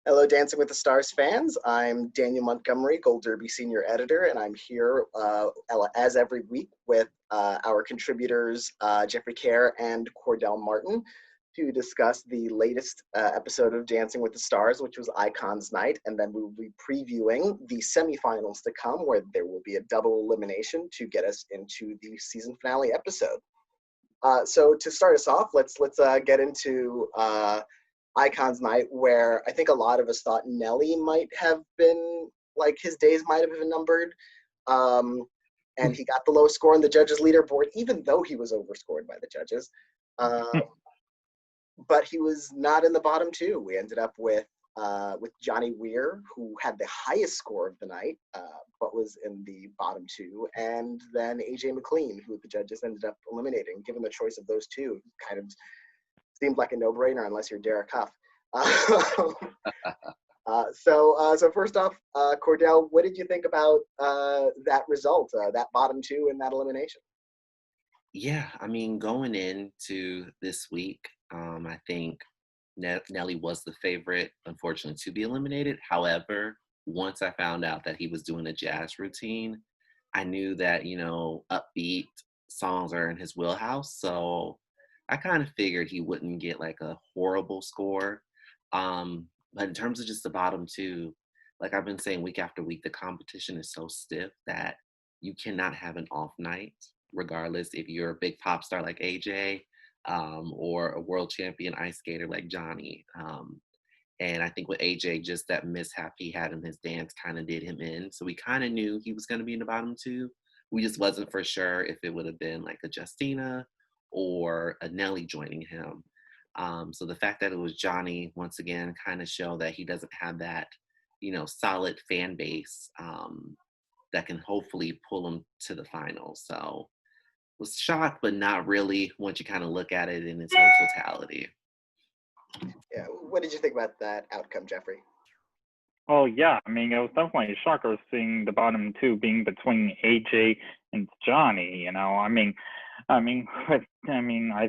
Hello, Dancing with the Stars fans. I'm Daniel Montgomery, Gold Derby Senior Editor, and I'm here as every week with our contributors, Jeffrey Kare and Cordell Martin, to discuss the latest episode of Dancing with the Stars, which was Icons Night, and then we will be previewing the semifinals to come, where there will be a double elimination to get us into the season finale episode. So to start us off, let's get into Icons Night, where I think a lot of us thought Nelly might have been, like, his days might have been numbered. And he got the lowest score on the judges' leaderboard, even though he was overscored by the judges. But he was not in the bottom two. We ended up with Johnny Weir, who had the highest score of the night, but was in the bottom two, and then AJ McLean, who the judges ended up eliminating. Given the choice of those two, kind of seems like a no-brainer unless you're Derek Huff. So first off, Cordell, what did you think about that result, that bottom two and that elimination? Yeah, I mean, going into this week, I think Nelly was the favorite, unfortunately, to be eliminated. However, once I found out that he was doing a jazz routine, I knew that, upbeat songs are in his wheelhouse. So I kind of figured he wouldn't get like a horrible score. But in terms of just the bottom two, like I've been saying week after week, the competition is so stiff that you cannot have an off night, regardless if you're a big pop star like AJ, or a world champion ice skater like Johnny. And I think with AJ, just that mishap he had in his dance kind of did him in. So we kind of knew he was going to be in the bottom two. We just wasn't for sure if it would have been like a Justina or a Nelly joining him. So the fact that it was Johnny, once again, kind of show that he doesn't have that, solid fan base that can hopefully pull him to the finals. So was shocked, but not really once you kind of look at it in its whole totality. Yeah, what did you think about that outcome, Jeffrey? Oh yeah, I mean, it was definitely a shocker seeing the bottom two being between AJ and Johnny. I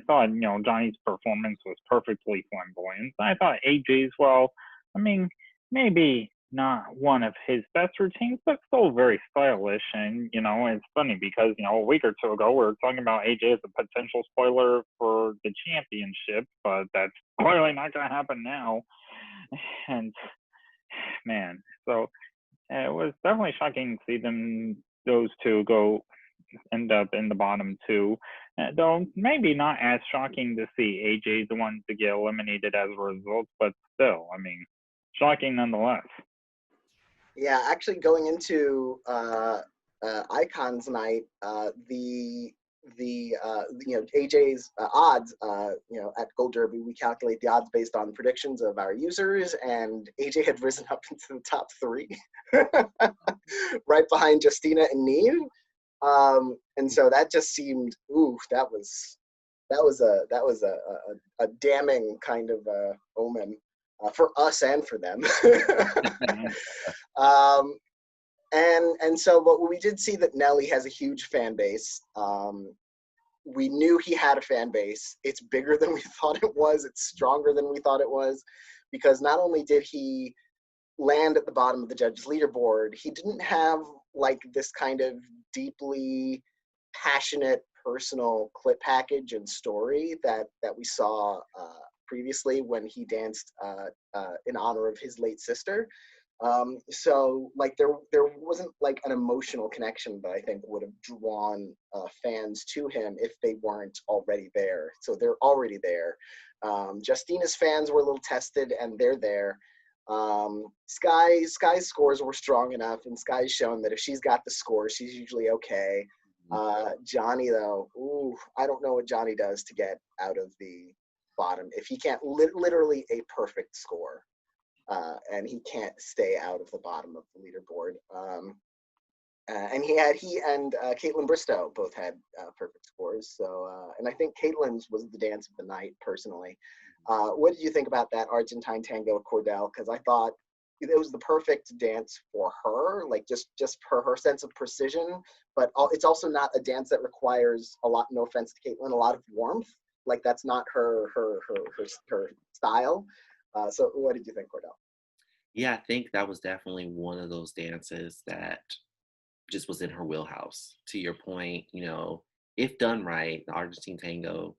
thought Johnny's performance was perfectly flamboyant. I thought AJ's, maybe not one of his best routines, but still very stylish. And it's funny because a week or two ago we were talking about AJ as a potential spoiler for the championship, but that's clearly not going to happen now. And man, so it was definitely shocking to see those two end up in the bottom two. Though maybe not as shocking to see AJ the one to get eliminated as a result, but still, shocking nonetheless. Yeah, actually, going into Icons Night, AJ's odds, at Gold Derby, we calculate the odds based on predictions of our users, and AJ had risen up into the top three, right behind Justina and Neve. And so that just seemed, that was a damning kind of omen for us and for them. And so, but we did see that Nelly has a huge fan base. We knew he had a fan base. It's bigger than we thought it was. It's stronger than we thought it was, because not only did he land at the bottom of the judges' leaderboard, he didn't have like this kind of deeply passionate personal clip package and story that we saw previously when he danced in honor of his late sister. So like there wasn't like an emotional connection that I think would have drawn fans to him if they weren't already there. So they're already there. Justina's fans were a little tested, and they're there. Sky's scores were strong enough, and Sky's shown that if she's got the score, she's usually okay. Johnny, though, I don't know what Johnny does to get out of the bottom if he can't literally a perfect score, and he can't stay out of the bottom of the leaderboard. And he and Caitlyn Bristow both had perfect scores. So, and I think Caitlyn's was the dance of the night, personally. What did you think about that Argentine Tango, Cordell? Because I thought it was the perfect dance for her, like just for her sense of precision. But it's also not a dance that requires a lot, no offense to Caitlyn, a lot of warmth. Like that's not her style. So what did you think, Cordell? Yeah, I think that was definitely one of those dances that just was in her wheelhouse. To your point, if done right, the Argentine Tango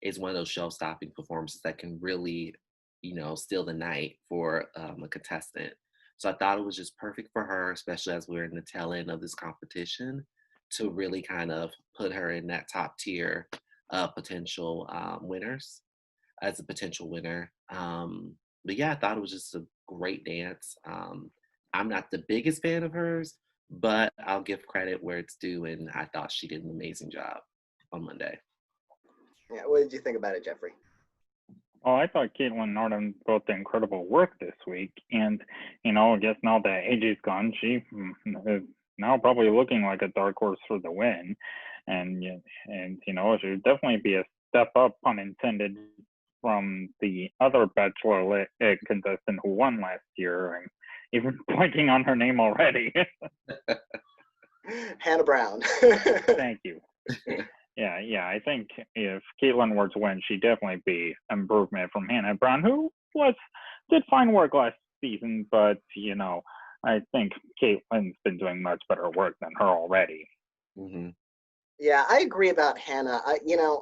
is one of those show-stopping performances that can really, steal the night for a contestant. So I thought it was just perfect for her, especially as we're in the tail end of this competition, to really kind of put her in that top tier potential winners as a potential winner. But yeah, I thought it was just a great dance. I'm not the biggest fan of hers, but I'll give credit where it's due, and I thought she did an amazing job on Monday. Yeah, what did you think about it, Jeffrey? Well, I thought Caitlyn Norton both did incredible work this week, and I guess now that AJ's gone, she is now probably looking like a dark horse for the win, and she would definitely be a step up, pun intended, from the other Bachelorette contestant who won last year. I'm even blanking on her name already. Hannah Brown. Thank you. Yeah. I think if Caitlyn were to win, she'd definitely be improvement from Hannah Brown, who did fine work last season, but I think Caitlyn's been doing much better work than her already. Mm-hmm. Yeah, I agree about Hannah.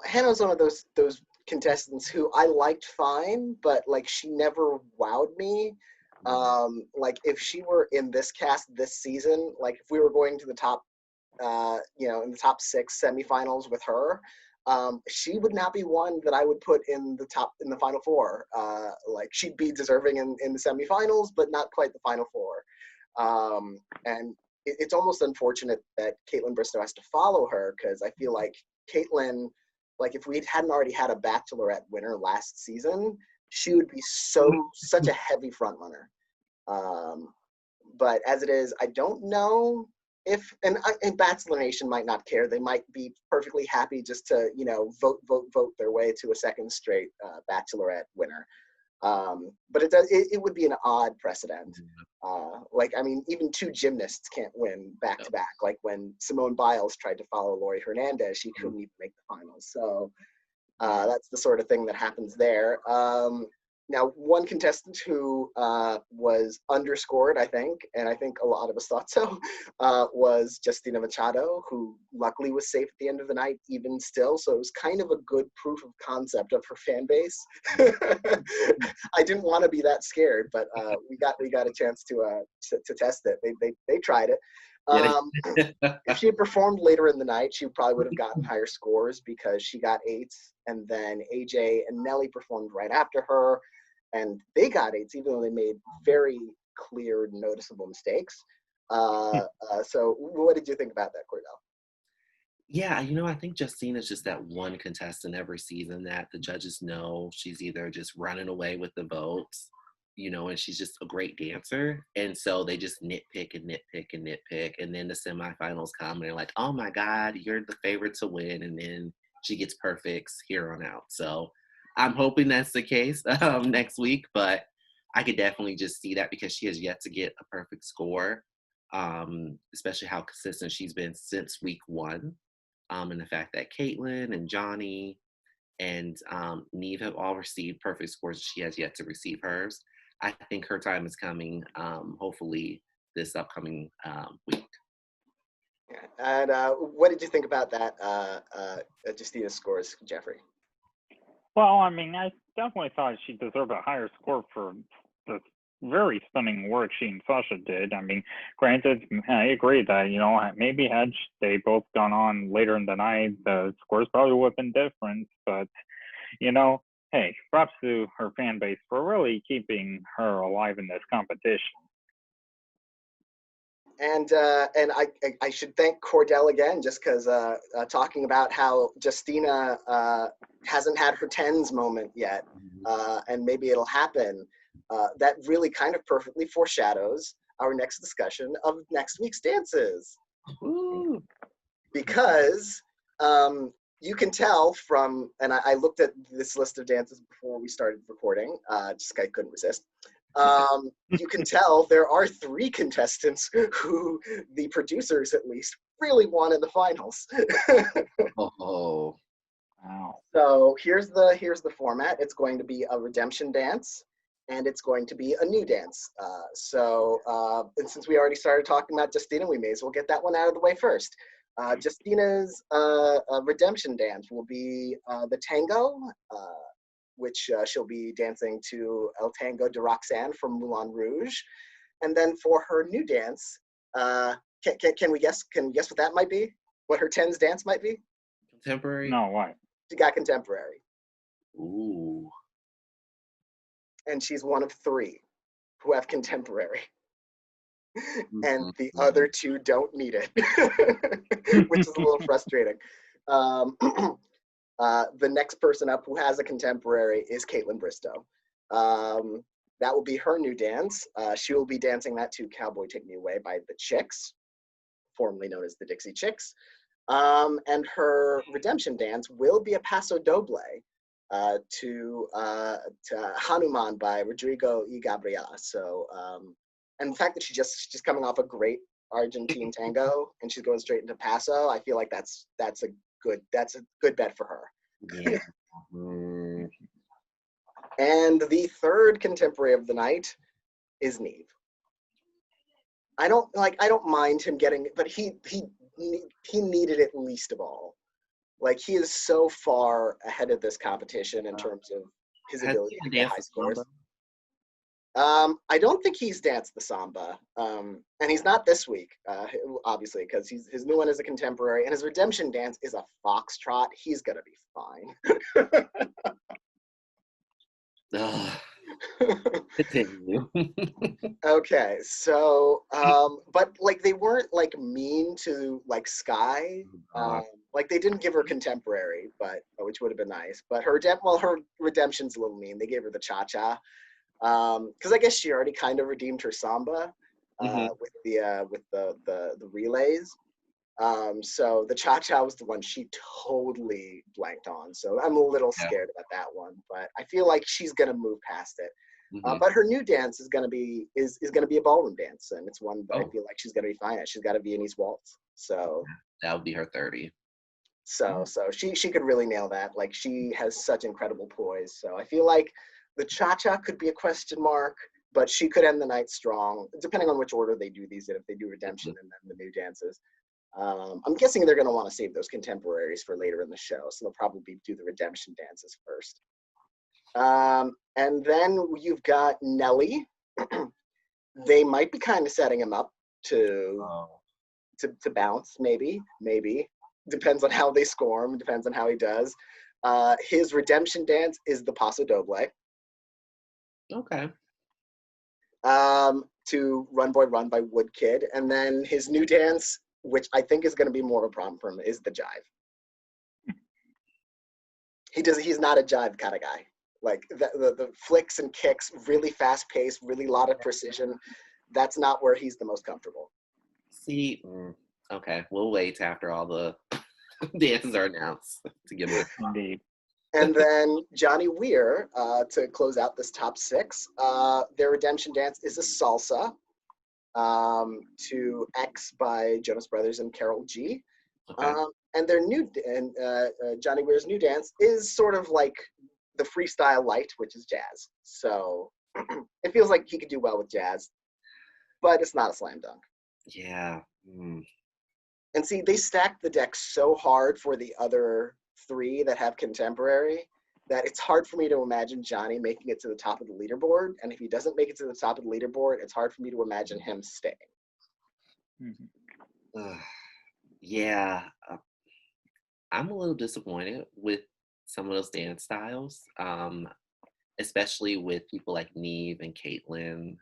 Hannah's one of those contestants who I liked fine, but like she never wowed me. Like if she were in this cast this season, like if we were going to the top in the top 6 semifinals with her, she would not be one that I would put in the final 4. Like she'd be deserving in the semifinals, but not quite the final 4. And it's almost unfortunate that Caitlyn Bristow has to follow her, because I feel like Caitlyn, like if we hadn't already had a Bachelorette winner last season, she would be such a heavy front runner. But as it is, I don't know if, and Bachelor Nation might not care. They might be perfectly happy just to, vote their way to a second straight Bachelorette winner. But it would be an odd precedent. Even 2 gymnasts can't win back to back. Like when Simone Biles tried to follow Lori Hernandez, she couldn't even make the finals. So that's the sort of thing that happens there. Now, one contestant who was underscored, I think, and I think a lot of us thought so, was Justina Machado, who luckily was safe at the end of the night, even still. So it was kind of a good proof of concept of her fan base. I didn't want to be that scared, but we got a chance to test it. They tried it. If she had performed later in the night, she probably would have gotten higher scores, because she got 8s, and then AJ and Nelly performed right after her, and they got 8s, even though they made very clear, noticeable mistakes. So what did you think about that, Cordell? Yeah, I think Justina's just that one contestant every season that the judges know she's either just running away with the votes, and she's just a great dancer. And so they just nitpick and nitpick and nitpick. And then the semifinals come and they're like, oh my God, you're the favorite to win. And then she gets perfects here on out. So I'm hoping that's the case next week, but I could definitely just see that, because she has yet to get a perfect score, especially how consistent she's been since week 1. And the fact that Caitlyn and Johnny and Neve have all received perfect scores, she has yet to receive hers. I think her time is coming, hopefully this upcoming week. Yeah. And what did you think about that, Justina's scores, Jeffrey? Well, I definitely thought she deserved a higher score for the very stunning work she and Sasha did. Granted, I agree that, maybe had they both gone on later in the night, the scores probably would have been different. But, hey, props to her fan base for really keeping her alive in this competition. And I should thank Cordell again, just because talking about how Justina hasn't had her 10s moment yet, and maybe it'll happen. That really kind of perfectly foreshadows our next discussion of next week's dances. Ooh. Because you can tell from, and I looked at this list of dances before we started recording, just I couldn't resist. You can tell there are 3 contestants who the producers, at least, really want in the finals. Oh. Wow. So here's the format. It's going to be a redemption dance, and it's going to be a new dance. And since we already started talking about Justina, we may as well get that one out of the way first. Justina's redemption dance will be the tango, which she'll be dancing to El Tango de Roxanne from Moulin Rouge. And then for her new dance, can we guess what that might be? What her 10's dance might be? Contemporary? No, what? She got contemporary. Ooh. And she's one of 3 who have contemporary. And the Mm-hmm. other 2 don't need it, which is a little frustrating. The next person up who has a contemporary is Caitlyn Bristow. That will be her new dance. She will be dancing that to Cowboy Take Me Away by the Chicks, formerly known as the Dixie Chicks. And her redemption dance will be a Paso Doble to Hanuman by Rodrigo y Gabriela. So, and the fact that she's coming off a great Argentine Tango and she's going straight into Paso, I feel like that's a good bet for her. Yeah. And the third contemporary of the night is Neve. I don't mind him getting it, but he needed it least of all. Like, he is so far ahead of this competition in terms of his ability to get high scores. I don't think he's danced the samba, and he's not this week, obviously, because his new one is a contemporary, and his redemption dance is a foxtrot. He's gonna be fine. Continue. Okay, so but like they weren't like mean to like Sky. Like they didn't give her contemporary, but which would have been nice. But her redemption's a little mean. They gave her the cha-cha. Because I guess she already kind of redeemed her samba with the relays. So the cha-cha was the one she totally blanked on. So I'm a little scared about that one, but I feel like she's gonna move past it. But her new dance is gonna be a ballroom dance, and it's one that I feel like she's gonna be fine at. She's got a Viennese waltz. So that would be her 30. So she could really nail that. Like, she has such incredible poise. So I feel like the cha-cha could be a question mark, but she could end the night strong, depending on which order they do these in, if they do redemption and then the new dances. I'm guessing they're going to want to save those contemporaries for later in the show, so they'll probably do the redemption dances first. And then you've got Nelly. They might be kind of setting him up to bounce, maybe. Depends on how they score him, depends on how he does. His redemption dance is the Paso Doble. Okay. To Run Boy Run by Woodkid. And then his new dance, which I think is going to be more of a problem for him, is the jive. He's not a jive kind of guy. Like the flicks and kicks, really fast paced, really lot of precision. That's not where he's the most comfortable. See, okay, we'll wait after all the dances are announced to give it. Indeed. And then Johnny Weir, to close out this top 6, their redemption dance is a salsa to X by Jonas Brothers and Karol G. Okay. And Johnny Weir's new dance is sort of like the freestyle light, which is jazz. So it feels like he could do well with jazz, but it's not a slam dunk. Yeah. And see, they stacked the deck so hard for the other 3 that have contemporary that it's hard for me to imagine Johnny making it to the top of the leaderboard. And if he doesn't make it to the top of the leaderboard, it's hard for me to imagine him staying. Yeah. I'm a little disappointed with some of those dance styles, especially with people like Neve and Caitlyn.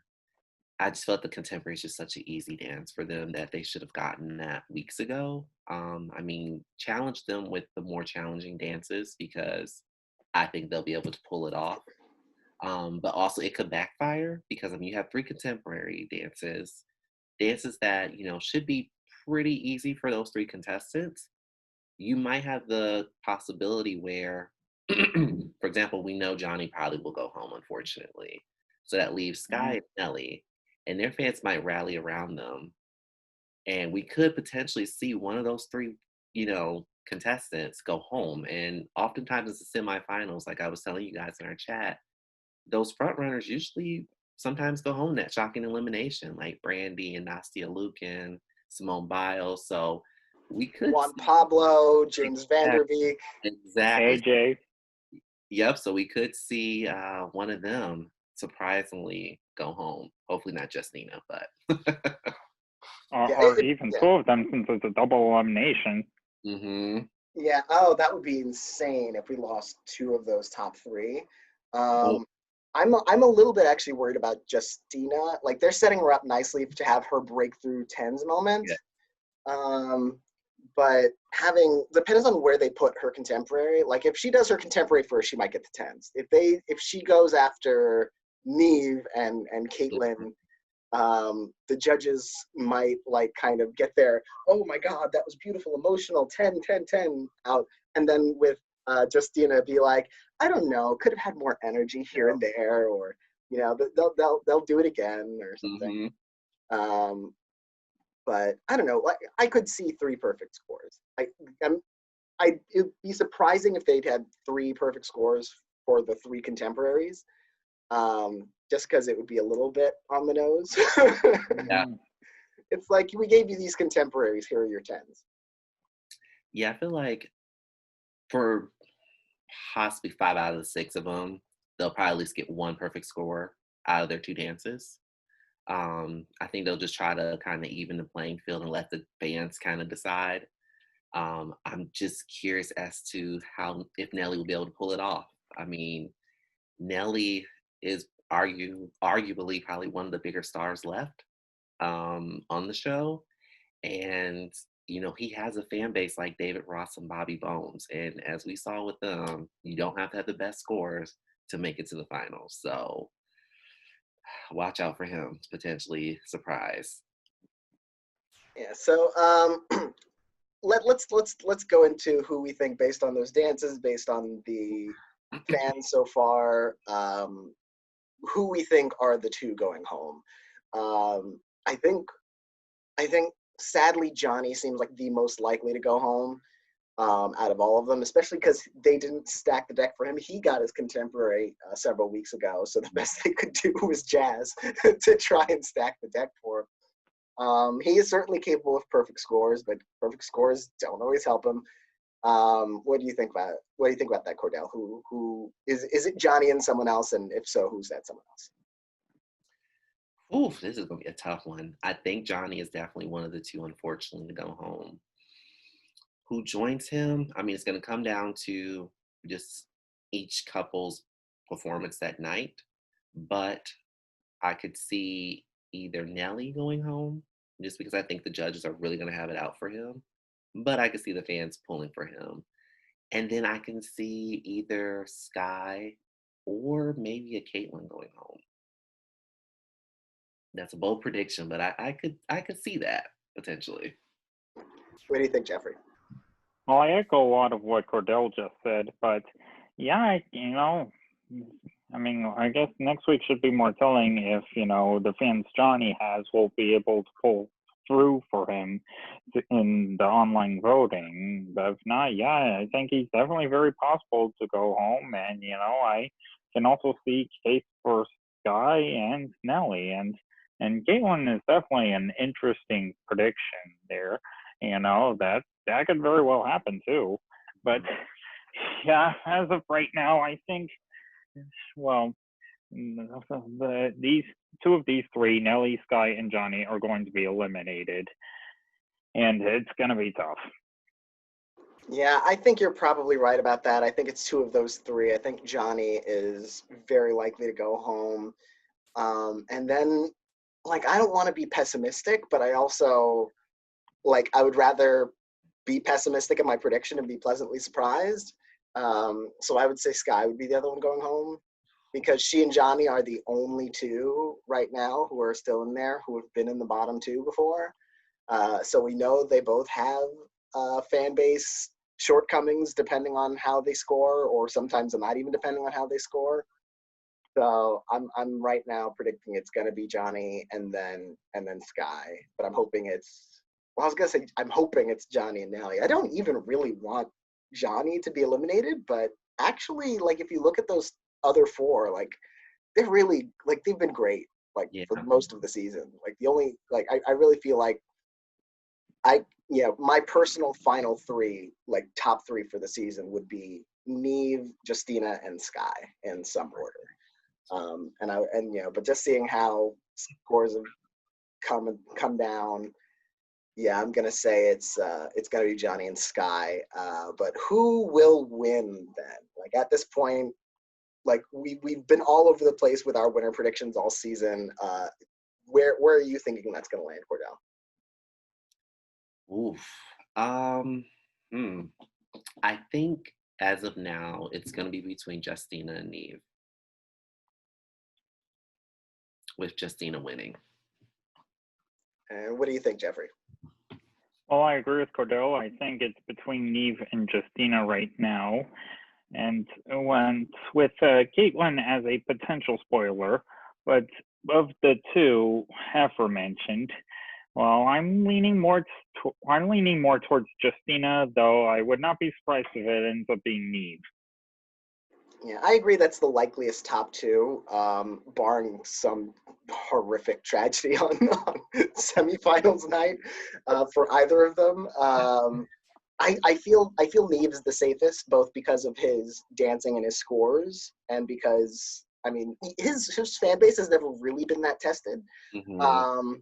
I just felt the contemporary is just such an easy dance for them that they should have gotten that weeks ago. I mean, challenge them with the more challenging dances because I think they'll be able to pull it off. But also it could backfire because, I mean, you have 3 contemporary dances that, should be pretty easy for those 3 contestants. You might have the possibility where, for example, we know Johnny probably will go home, unfortunately. So that leaves Sky and Nelly, and their fans might rally around them. And we could potentially see one of those 3, contestants go home. And oftentimes it's the semifinals, like I was telling you guys in our chat, those front runners usually sometimes go home that shocking elimination, like Brandy and Nastia Lukin, Simone Biles. So we could Juan see Pablo, James Vanderbeek. exactly. AJ. Yep. So we could see one of them surprisingly go home. Hopefully not Justina, but Or even two of them, since it's a double elimination. Yeah. Oh, that would be insane if we lost two of those top three. I'm a little bit actually worried about Justina. Like, they're setting her up nicely to have her breakthrough tens moment. Yeah. But depends on where they put her contemporary. Like, if she does her contemporary first, she might get the tens. If she goes after Neve and Caitlyn, the judges might like kind of get their, oh my God, that was beautiful, emotional, 10, 10, 10 out. And then with Justina be like, I don't know, could have had more energy here and there, or, you know, they'll do it again or something. But I don't know, I could see three perfect scores. It'd be surprising if they'd had three perfect scores for the three contemporaries. Just because it would be a little bit on the nose. Yeah. It's like, we gave you these contemporaries, here are your tens. Yeah, I feel like for possibly 5 out of the 6 of them, they'll probably at least get one perfect score out of their 2 dances. I think they'll just try to kind of even the playing field and let the fans kind of decide. I'm just curious as to if Nelly will be able to pull it off. I mean, Nelly is arguably probably one of the bigger stars left on the show. And, you know, he has a fan base like David Ross and Bobby Bones. And as we saw with them, you don't have to have the best scores to make it to the finals. So watch out for him to potentially surprise. Yeah, so let's go into who we think, based on those dances, based on the fans so far, who we think are the two going home. I think sadly Johnny seems like the most likely to go home out of all of them, especially because they didn't stack the deck for him. He got his contemporary several weeks ago, so the best they could do was Jazz to try and stack the deck for him. He is certainly capable of perfect scores, but perfect scores don't always help him. What do you think about that, Cordell? Who is it, Johnny and someone else? And if so, who's that someone else? Oof, this is gonna be a tough one. I think Johnny is definitely one of the two, unfortunately, to go home. Who joins him? I mean, it's gonna come down to just each couple's performance that night. But I could see either Nelly going home, just because I think the judges are really gonna have it out for him. But I could see the fans pulling for him. And then I can see either Sky or maybe a Caitlyn going home. That's a bold prediction, but I could see that potentially. What do you think, Jeffrey? Well, I echo a lot of what Cordell just said, but yeah, I mean, I guess next week should be more telling if, the fans Johnny has will be able to pull through for him in the online voting. But if not, yeah, I think he's definitely very possible to go home. And, I can also see case for Sky and Nelly. And Caitlyn is definitely an interesting prediction there. That could very well happen too. But yeah, as of right now, I think, well, these two of these three, Nelly, Sky, and Johnny, are going to be eliminated, and it's going to be tough. Yeah, I think you're probably right about that. I think it's two of those three. I think Johnny is very likely to go home. And then, I don't want to be pessimistic, but I also, I would rather be pessimistic in my prediction and be pleasantly surprised. So I would say Sky would be the other one going home, because she and Johnny are the only two right now who are still in there, who have been in the bottom two before. So we know they both have fan base shortcomings depending on how they score, or sometimes not even depending on how they score. So I'm right now predicting it's going to be Johnny and then Sky, but I'm hoping I'm hoping it's Johnny and Nelly. I don't even really want Johnny to be eliminated, but actually, if you look at those other four, they're really, like, they've been great, like, for most of the season. Like, the only, like, I really feel like my personal final three, like, top three for the season would be Neve, Justina, and Sky in some order. But just seeing how scores have come down, yeah, I'm gonna say it's gonna be Johnny and Sky. But who will win then? Like, at this point, like, we've been all over the place with our winner predictions all season. Where are you thinking that's gonna land, Cordell? Oof. I think as of now, it's going to be between Justina and Neve, with Justina winning. And what do you think, Jeffrey? Well, I agree with Cordell. I think it's between Neve and Justina right now. And with Caitlyn as a potential spoiler, but of the two aforementioned, well, I'm leaning more towards Justina, though I would not be surprised if it ends up being Neve. Yeah, I agree. That's the likeliest top two, barring some horrific tragedy on semifinals night for either of them. I feel Neve is the safest, both because of his dancing and his scores, and because, I mean, his fan base has never really been that tested. Mm-hmm.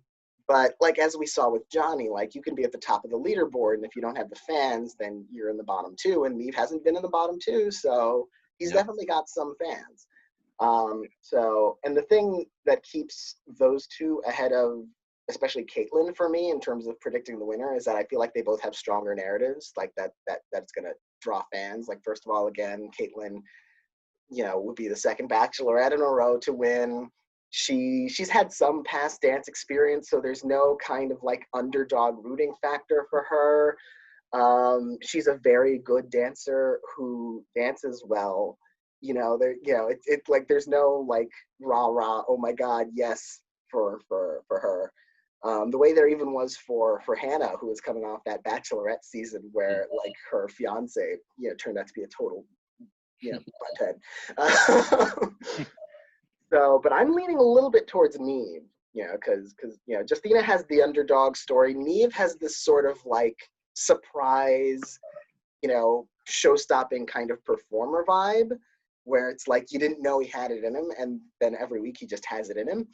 But, like, as we saw with Johnny, like, you can be at the top of the leaderboard, and if you don't have the fans, then you're in the bottom two, and Neve hasn't been in the bottom two, so he's definitely got some fans. And the thing that keeps those two ahead of, especially Caitlyn, for me, in terms of predicting the winner, is that I feel like they both have stronger narratives, like that's going to draw fans. Like, first of all, again, Caitlyn, would be the second Bachelorette in a row to win. She's had some past dance experience, so there's no kind of, like, underdog rooting factor for her. She's a very good dancer who dances well. It's like there's no, like, rah rah, oh my god, yes, for her. The way there even was for Hannah, who was coming off that Bachelorette season where, like, her fiance, turned out to be a total, butthead. But I'm leaning a little bit towards Neve, because Justina has the underdog story. Neve has this sort of, like, surprise, show-stopping kind of performer vibe, where it's like you didn't know he had it in him, and then every week he just has it in him.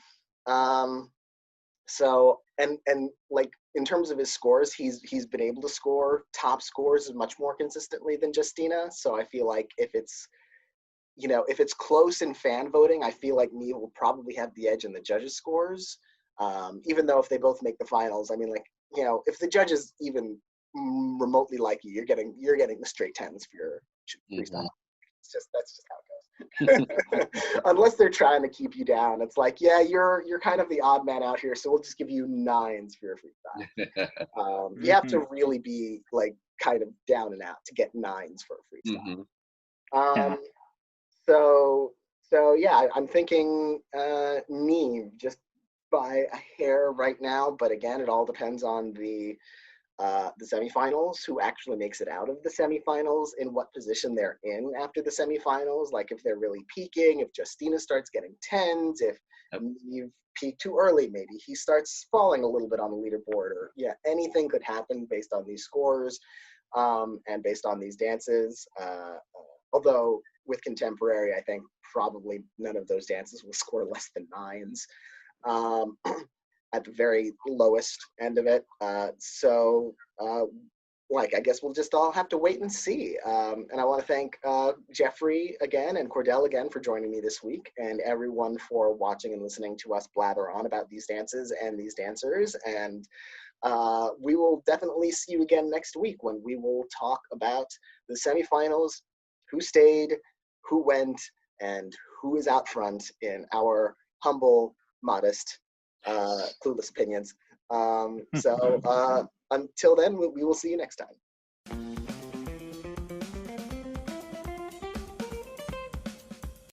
Like, in terms of his scores, he's been able to score top scores much more consistently than Justina. So I feel like if it's close in fan voting, I feel like Neve will probably have the edge in the judges' scores. Even though if they both make the finals, I mean, like, if the judges even remotely like you're getting the straight tens for your freestyle. That's just how it goes. Unless they're trying to keep you down, it's like, yeah, you're kind of the odd man out here, so we'll just give you nines for your freestyle. You have to really be, like, kind of down and out to get nines for a freestyle. So yeah, I'm thinking Neve just by a hair right now, but again, it all depends on the semifinals, who actually makes it out of the semifinals, in what position they're in after the semifinals. Like, if they're really peaking, if Justina starts getting tens, if you've peaked too early, maybe he starts falling a little bit on the leaderboard, or anything could happen based on these scores and based on these dances. Although with contemporary, I think probably none of those dances will score less than nines. At the very lowest end of it. I guess we'll just all have to wait and see. And I want to thank Jeffrey again and Cordell again for joining me this week, and everyone for watching and listening to us blather on about these dances and these dancers. And we will definitely see you again next week, when we will talk about the semifinals, who stayed, who went, and who is out front in our humble, modest, clueless opinions. Until then, we will see you next time.